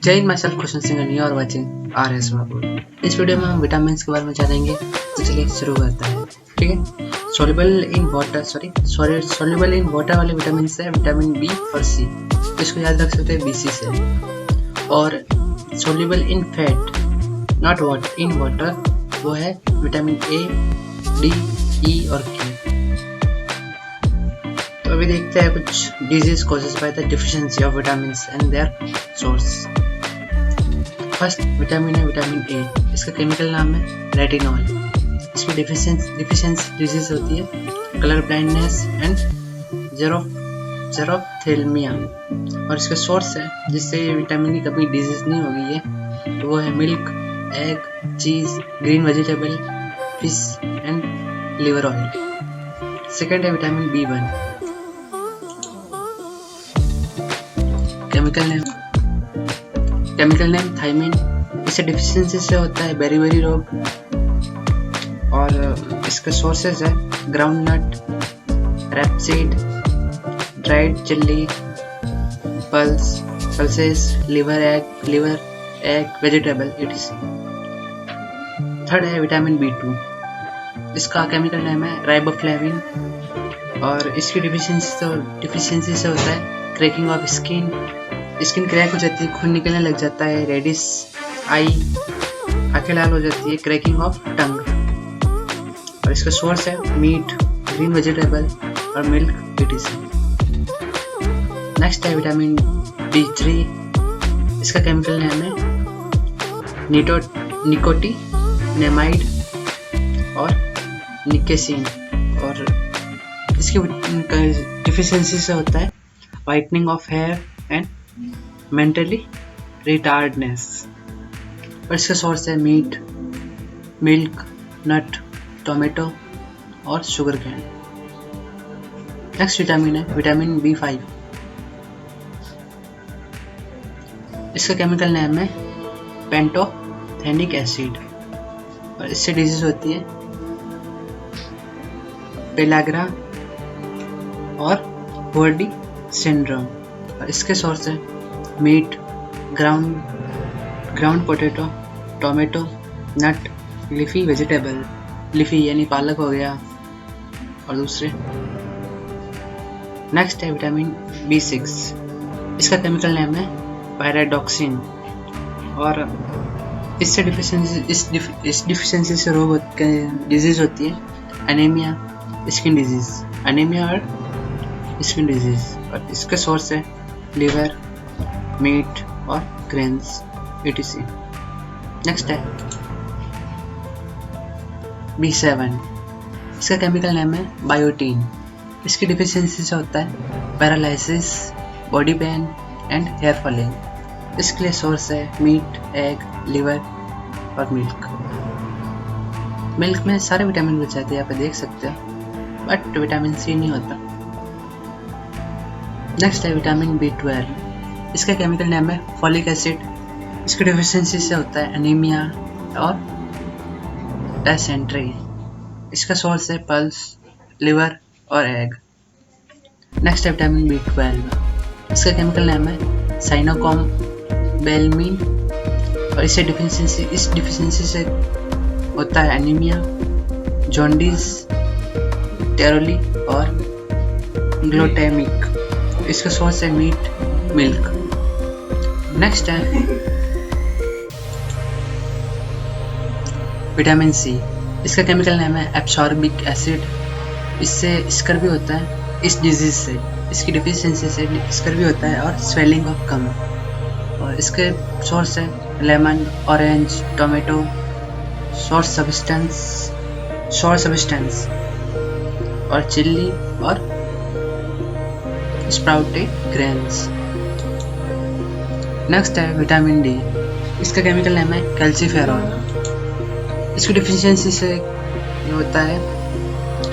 जय हिंद, myself question Singh and you are watching RS Babu. इस वीडियो में हम विटामिन के बारे में जानेंगे, तो चलिए शुरू करते हैं। ठीक है, सोल्युबल इन वाटर वाले विटामिन है विटामिन बी और सी, इसको याद रख सकते हैं बीसी से। और soluble in fat not water in water, वो है विटामिन ए, डी, ई और के। तो अभी देखते हैं कुछ disease causes by the deficiency of vitamins and their source. First vitamin है विटामिन ए, इसका केमिकल नाम है रेटिनॉल। इसकी डिफिशिएंसी डिजीज होती है कलर ब्लाइंडनेस एंड जेरोथेल्मिया। और इसका सोर्स है जिससे विटामिन की कमी डिजीज नहीं होगी है, तो वो है milk, egg, cheese, green vegetable, fish and liver oil. Second है vitamin B1, chemical name thiamine. इससे डिफिशिएंसी से होता है बेरी रोग। और इसके सोर्सेज है groundnut, rapeseed, dried chilli, pulses, liver egg vegetable etc। Third है विटामिन B2, इसका केमिकल नेम है राइबोफ्लेविन। और इसकी डिफिशिएंसी से होता है क्रैकिंग ऑफ स्किन क्रैक हो जाती है, खून निकलने लग जाता है, रेडिश आई, आंखें लाल हो जाती है, क्रैकिंग ऑफ टंग। और इसका सोर्स है मीट, ग्रीन वेजिटेबल और मिल्क etc। नेक्स्ट है विटामिन B3, इसका केमिकल नेम है निकोटिनेमाइड और निकेसिन। और इसकी डिफिशिएंसी से होता है whitening of hair and mentally retardness. और इसका सोर्स है मीट, मिल्क, नट, टोमेटो और शुगर कैन। नेक्स्ट विटामिन है विटामिन B5, इसका केमिकल नेम है पेंटोथेनिक एसिड। और इससे डिजीज होती है पेलाग्रा और बॉडी सिंड्रोम। और इसके सोर्स है मीट, ग्राउंड पोटैटो, टोमेटो, नट, लीफी वेजिटेबल, लीफी यानी पालक हो गया और दूसरे। नेक्स्ट है विटामिन B6, इसका केमिकल नेम है पायराडॉक्सिन। और इससे डिफिशिएंसी से रोग डिजीज होती है एनीमिया और स्किन डिजीज। और इसके सोर्स है लिवर, मीट और ग्रेन्स etc। नेक्स्ट है B7, इसका केमिकल नेम है बायोटीन। इसकी डिफिशिएंसी से होता है paralysis, body pain and hair falling. इसके लिए सोर्स है मीट, एग, लिवर और मिल्क में सारे विटामिन मिल जाते हैं, यहाँ पे देख सकते हो, बट विटामिन C नहीं होता। नेक्स्ट है विटामिन B12, इसका केमिकल नेम है फॉलिक एसिड। इसकी डिफिशिएंसी से होता है एनीमिया और डायसेंट्री। इसका सोर्स है पल्स, लिवर और एग। नेक्स्ट है विटामिन B12, इसका केमिकल नेम है साइनोकॉम्बेलमिन। और इस डिफिशिएंसी से होता है एनीमिया, जॉन्डिस, टेरोली और ग्लूटामिक। इसका सोर्स है मीट, मिल्क। नेक्स्ट है विटामिन C, इसका केमिकल नेम है एब्सॉर्बिक एसिड। इससे स्कर भी होता है इस डिजीज से, इसकी डिफिशिएंसी से स्कर भी होता है और स्वेलिंग ऑफ कम। और इसके सोर्स है lemon, orange, tomato, sour substance और चिल्ली और स्प्राउटेड ग्रेन्स। नेक्स्ट है विटामिन D, इसका केमिकल नेम है कैल्सीफेरॉल। इसकी डिफिशिएंसी से होता है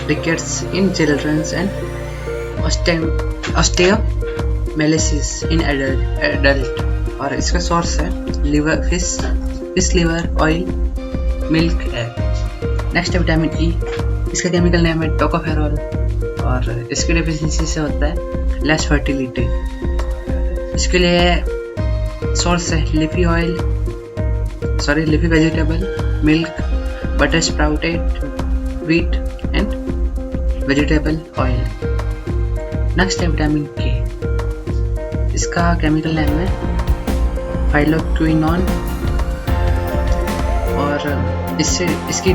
rickets in childrens and osteomalacia in adult. और इसका सोर्स है fish liver oil, milk, egg. Next है विटामिन E, इसका केमिकल नेम है टोकोफेरॉल। और इसकी डिफिशिएंसी से होता है लेस फर्टिलिटी। इसके लिए सोर्स है leafy vegetable, milk, butter sprouted, wheat and vegetable oil. Next है विटामिन के। इसका केमिकल नेम है फाइलोक्विनोन और इसकी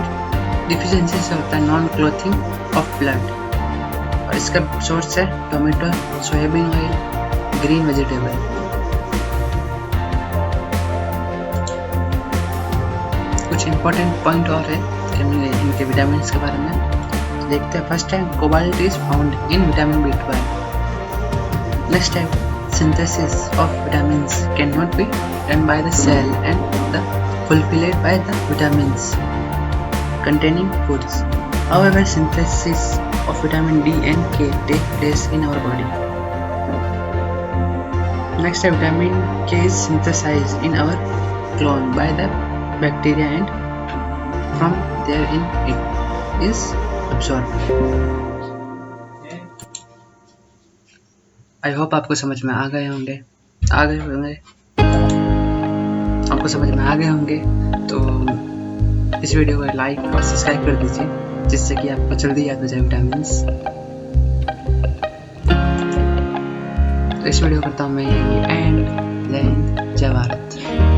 डिफिशिएंसी से होता है नॉन क्लोथिंग ऑफ ब्लड। और इसका सोर्स है tomato, soybean oil, green vegetable. कुछ इंपॉर्टेंट पॉइंट और है इनके विटामिन के बारे में देखते हैं। फर्स्ट है cobalt is found in vitamin B12। Next है synthesis of vitamins cannot be done by the cell and fulfilled by the vitamins containing foods. However, synthesis of vitamin D and K take place in our body. Next, vitamin K is synthesized in our colon by the bacteria and from there in it is absorbed. I hope आपको समझ में आ गए होंगे। आपको समझ में आ गए होंगे तो इस वीडियो को लाइक और सब्सक्राइब कर दीजिए, जिससे कि आपको जल्दी याद हो जाए विटामिन्स। तो इस वीडियो करता हूँ मैं एंड जय भारत।